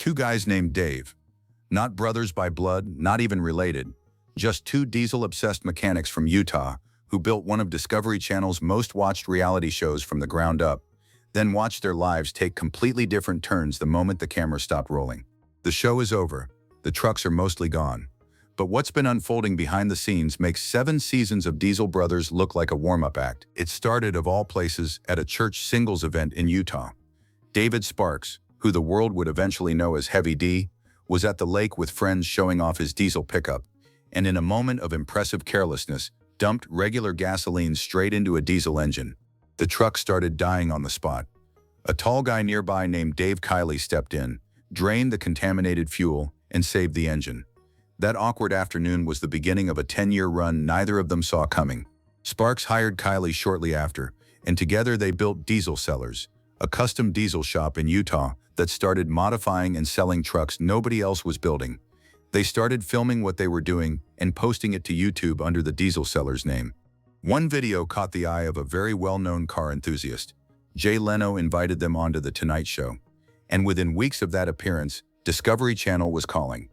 Two guys named Dave. Not brothers by blood, not even related. Just two diesel-obsessed mechanics from Utah who built one of Discovery Channel's most watched reality shows from the ground up, then watched their lives take completely different turns the moment the camera stopped rolling. The show is over. The trucks are mostly gone. But what's been unfolding behind the scenes makes 7 seasons of Diesel Brothers look like a warm-up act. It started, of all places, at a church singles event in Utah. David Sparks, who the world would eventually know as Heavy D, was at the lake with friends showing off his diesel pickup, and in a moment of impressive carelessness, dumped regular gasoline straight into a diesel engine. The truck started dying on the spot. A tall guy nearby named Dave Kiley stepped in, drained the contaminated fuel, and saved the engine. That awkward afternoon was the beginning of a 10-year run neither of them saw coming. Sparks hired Kiley shortly after, and together they built Diesel Sellers, a custom diesel shop in Utah that started modifying and selling trucks nobody else was building. They started filming what they were doing and posting it to YouTube under the Diesel Sellers name. One video caught the eye of a very well-known car enthusiast. Jay Leno invited them onto The Tonight Show. And within weeks of that appearance, Discovery Channel was calling.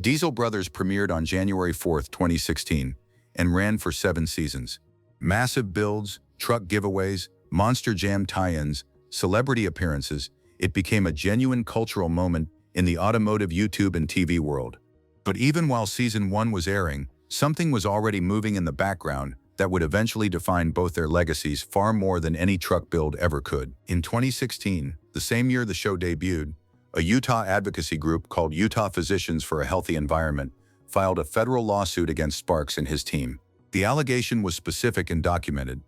Diesel Brothers premiered on January 4, 2016, and ran for 7 seasons. Massive builds, truck giveaways, Monster Jam tie-ins, celebrity appearances, it became a genuine cultural moment in the automotive YouTube and TV world. But even while Season 1 was airing, something was already moving in the background that would eventually define both their legacies far more than any truck build ever could. In 2016, the same year the show debuted, a Utah advocacy group called Utah Physicians for a Healthy Environment filed a federal lawsuit against Sparks and his team. The allegation was specific and documented.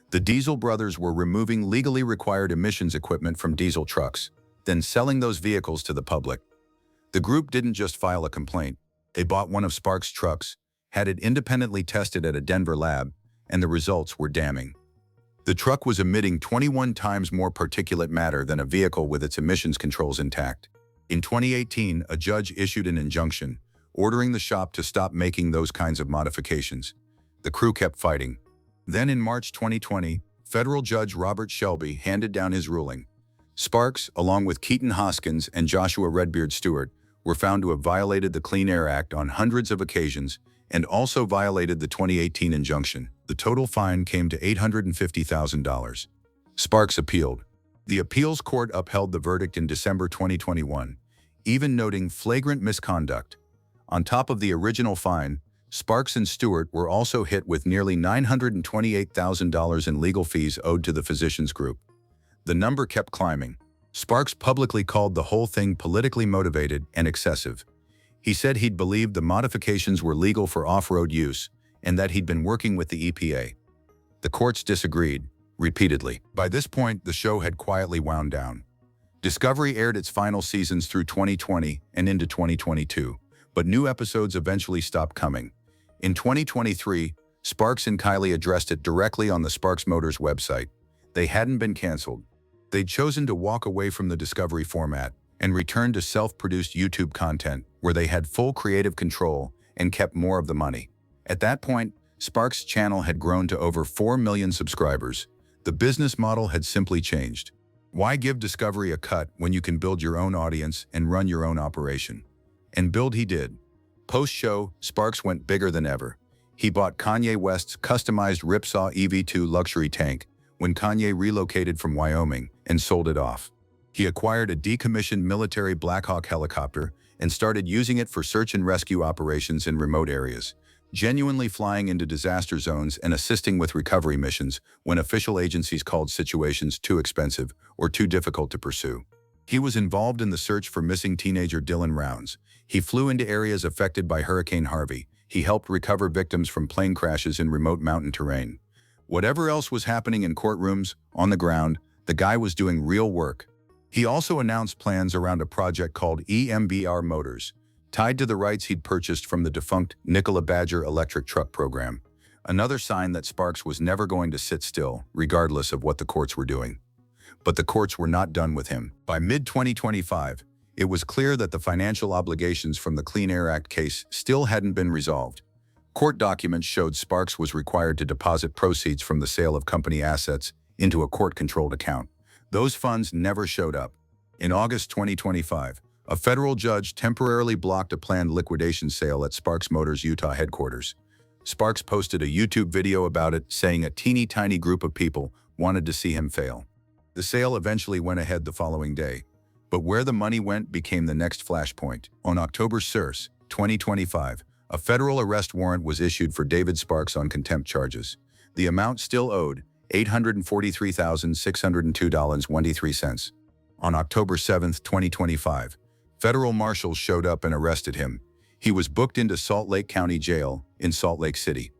The Diesel Brothers were removing legally required emissions equipment from diesel trucks, then selling those vehicles to the public. The group didn't just file a complaint. They bought one of Sparks' trucks, had it independently tested at a Denver lab, and the results were damning. The truck was emitting 21 times more particulate matter than a vehicle with its emissions controls intact. In 2018, a judge issued an injunction, ordering the shop to stop making those kinds of modifications. The crew kept fighting. Then in March 2020, federal judge Robert Shelby handed down his ruling. Sparks, along with Keaton Hoskins and Joshua Redbeard Stewart, were found to have violated the Clean Air Act on hundreds of occasions and also violated the 2018 injunction. The total fine came to $850,000. Sparks appealed. The appeals court upheld the verdict in December 2021, even noting flagrant misconduct. On top of the original fine, Sparks and Stewart were also hit with nearly $928,000 in legal fees owed to the physicians group. The number kept climbing. Sparks publicly called the whole thing politically motivated and excessive. He said he'd believed the modifications were legal for off-road use and that he'd been working with the EPA. The courts disagreed, repeatedly. By this point, the show had quietly wound down. Discovery aired its final seasons through 2020 and into 2022, but new episodes eventually stopped coming. In 2023, Sparks and Kiley addressed it directly on the Sparks Motors website. They hadn't been canceled. They'd chosen to walk away from the Discovery format and return to self-produced YouTube content where they had full creative control and kept more of the money. At that point, Sparks' channel had grown to over 4 million subscribers. The business model had simply changed. Why give Discovery a cut when you can build your own audience and run your own operation? And build he did. Post-show, Sparks went bigger than ever. He bought Kanye West's customized Ripsaw EV2 luxury tank when Kanye relocated from Wyoming and sold it off. He acquired a decommissioned military Black Hawk helicopter and started using it for search and rescue operations in remote areas, genuinely flying into disaster zones and assisting with recovery missions when official agencies called situations too expensive or too difficult to pursue. He was involved in the search for missing teenager Dylan Rounds. He flew into areas affected by Hurricane Harvey. He helped recover victims from plane crashes in remote mountain terrain. Whatever else was happening in courtrooms, on the ground, the guy was doing real work. He also announced plans around a project called EMBR Motors, tied to the rights he'd purchased from the defunct Nikola Badger electric truck program. Another sign that Sparks was never going to sit still, regardless of what the courts were doing. But the courts were not done with him. By mid-2025, it was clear that the financial obligations from the Clean Air Act case still hadn't been resolved. Court documents showed Sparks was required to deposit proceeds from the sale of company assets into a court-controlled account. Those funds never showed up. In August 2025, A federal judge temporarily blocked a planned liquidation sale at Sparks Motors' Utah headquarters. Sparks posted a YouTube video about it, saying a teeny-tiny group of people wanted to see him fail. The sale eventually went ahead the following day, but where the money went became the next flashpoint. On October 6, 2025, a federal arrest warrant was issued for David Sparks on contempt charges. The amount still owed, $843,602.23. On October 7, 2025, federal marshals showed up and arrested him. He was booked into Salt Lake County Jail in Salt Lake City.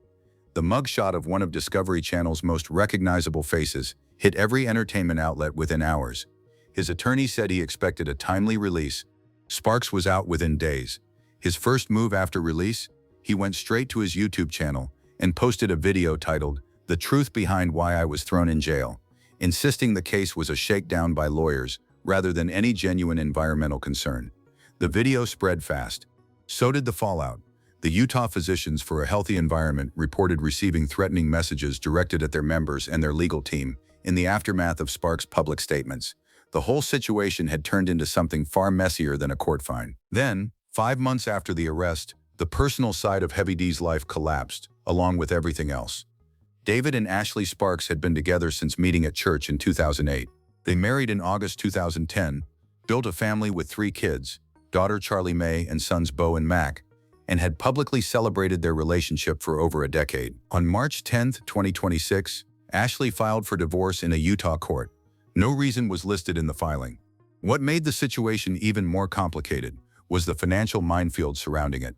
The mugshot of one of Discovery Channel's most recognizable faces hit every entertainment outlet within hours. His attorney said he expected a timely release. Sparks was out within days. His first move after release, he went straight to his YouTube channel and posted a video titled, "The Truth Behind Why I Was Thrown in Jail," insisting the case was a shakedown by lawyers rather than any genuine environmental concern. The video spread fast. So did the fallout. The Utah Physicians for a Healthy Environment reported receiving threatening messages directed at their members and their legal team in the aftermath of Sparks' public statements. The whole situation had turned into something far messier than a court fine. Then, 5 months after the arrest, the personal side of Heavy D's life collapsed, along with everything else. David and Ashley Sparks had been together since meeting at church in 2008. They married in August 2010, built a family with 3 kids, daughter Charlie Mae and sons Bo and Mac, and had publicly celebrated their relationship for over a decade. On March 10, 2026, Ashley filed for divorce in a Utah court. No reason was listed in the filing. What made the situation even more complicated was the financial minefield surrounding it.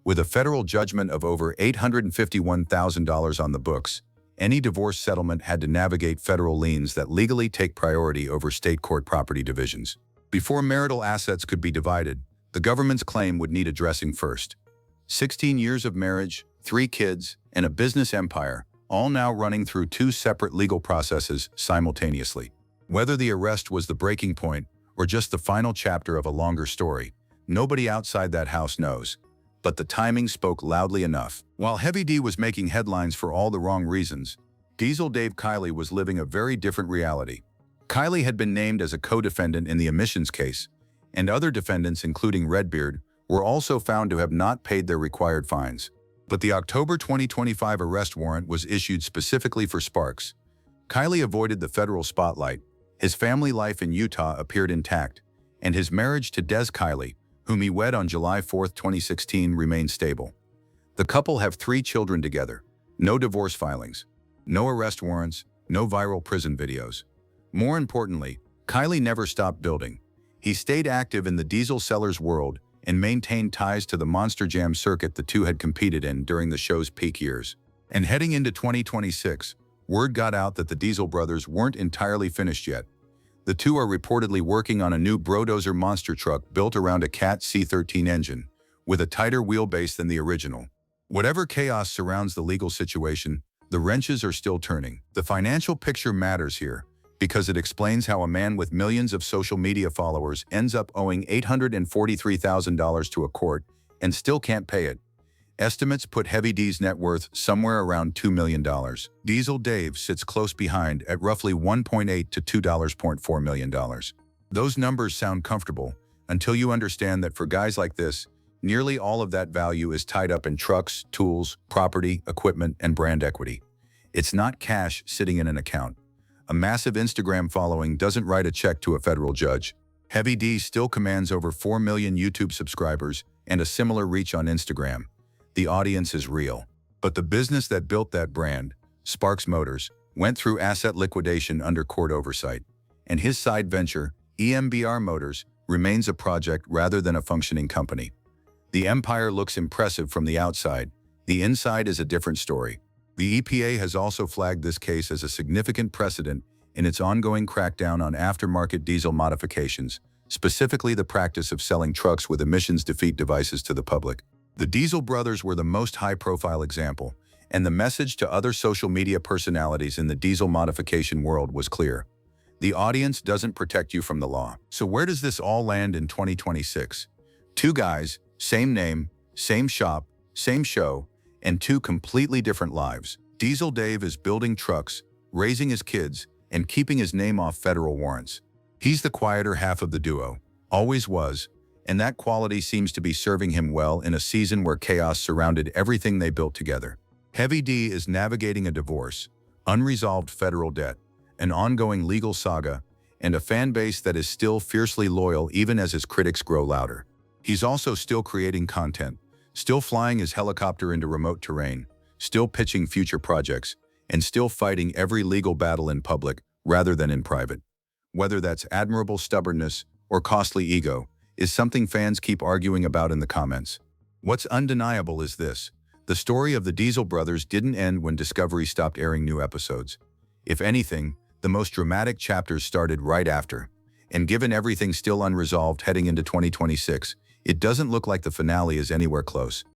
With a federal judgment of over $851,000 on the books, any divorce settlement had to navigate federal liens that legally take priority over state court property divisions. Before marital assets could be divided, the government's claim would need addressing first. 16 years of marriage, 3 kids, and a business empire, all now running through 2 separate legal processes simultaneously. Whether the arrest was the breaking point or just the final chapter of a longer story, nobody outside that house knows. But the timing spoke loudly enough. While Heavy D was making headlines for all the wrong reasons, Diesel Dave Kiley was living a very different reality. Kiley had been named as a co-defendant in the emissions case, and other defendants, including Redbeard, were also found to have not paid their required fines. But the October 2025 arrest warrant was issued specifically for Sparks. Kiley avoided the federal spotlight. His family life in Utah appeared intact, and his marriage to Des Kiley, whom he wed on July 4, 2016, remained stable. The couple have 3 children together. No divorce filings, no arrest warrants, no viral prison videos. More importantly, Kiley never stopped building. He stayed active in the diesel sellers world and maintained ties to the Monster Jam circuit the two had competed in during the show's peak years. And heading into 2026, word got out that the Diesel brothers weren't entirely finished yet. The two are reportedly working on a new Brodozer monster truck built around a Cat C13 engine, with a tighter wheelbase than the original. Whatever chaos surrounds the legal situation, the wrenches are still turning. The financial picture matters here, because it explains how a man with millions of social media followers ends up owing $843,000 to a court and still can't pay it. Estimates put Heavy D's net worth somewhere around $2 million. Diesel Dave sits close behind at roughly $1.8 to $2.4 million. Those numbers sound comfortable until you understand that for guys like this, nearly all of that value is tied up in trucks, tools, property, equipment, and brand equity. It's not cash sitting in an account. A massive Instagram following doesn't write a check to a federal judge. Heavy D still commands over 4 million YouTube subscribers and a similar reach on Instagram. The audience is real. But the business that built that brand, Sparks Motors, went through asset liquidation under court oversight. And his side venture, EMBR Motors, remains a project rather than a functioning company. The empire looks impressive from the outside. The inside is a different story. The EPA has also flagged this case as a significant precedent in its ongoing crackdown on aftermarket diesel modifications, specifically the practice of selling trucks with emissions defeat devices to the public. The Diesel brothers were the most high-profile example, and the message to other social media personalities in the diesel modification world was clear. The audience doesn't protect you from the law. So where does this all land in 2026? 2 guys, same name, same shop, same show, and 2 completely different lives. Diesel Dave is building trucks, raising his kids, and keeping his name off federal warrants. He's the quieter half of the duo, always was, And that quality seems to be serving him well in a season where chaos surrounded everything they built together. Heavy D is navigating a divorce, unresolved federal debt, an ongoing legal saga, and a fan base that is still fiercely loyal even as his critics grow louder. He's also still creating content, still flying his helicopter into remote terrain, still pitching future projects, and still fighting every legal battle in public rather than in private. Whether that's admirable stubbornness or costly ego, is something fans keep arguing about in the comments. What's undeniable is this: the story of the Diesel brothers didn't end when Discovery stopped airing new episodes. If anything, the most dramatic chapters started right after. And given everything still unresolved heading into 2026, it doesn't look like the finale is anywhere close.